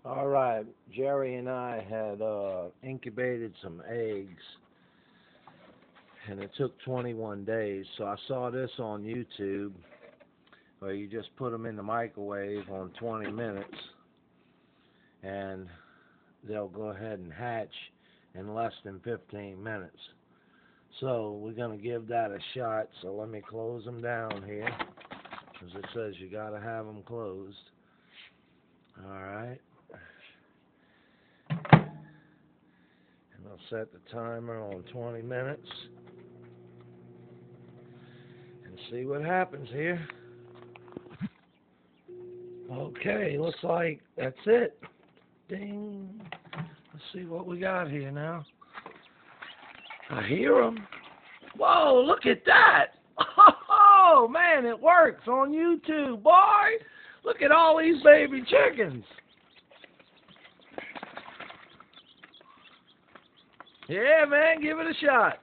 All right, Jerry and I had incubated some eggs, and it took 21 days. So I saw this on YouTube, where you just put them in the microwave on 20 minutes, and they'll go ahead and hatch in less than 15 minutes. So we're gonna give that a shot. So let me close them down here, because it says you gotta have them closed. All right. And I'll set the timer on 20 minutes and see what happens here. Okay, looks like that's it. Ding. Let's see what we got here now. I hear them. Whoa, look at that. Oh, man, it works on YouTube, boy. Look at all these baby chickens. Yeah, man, give it a shot.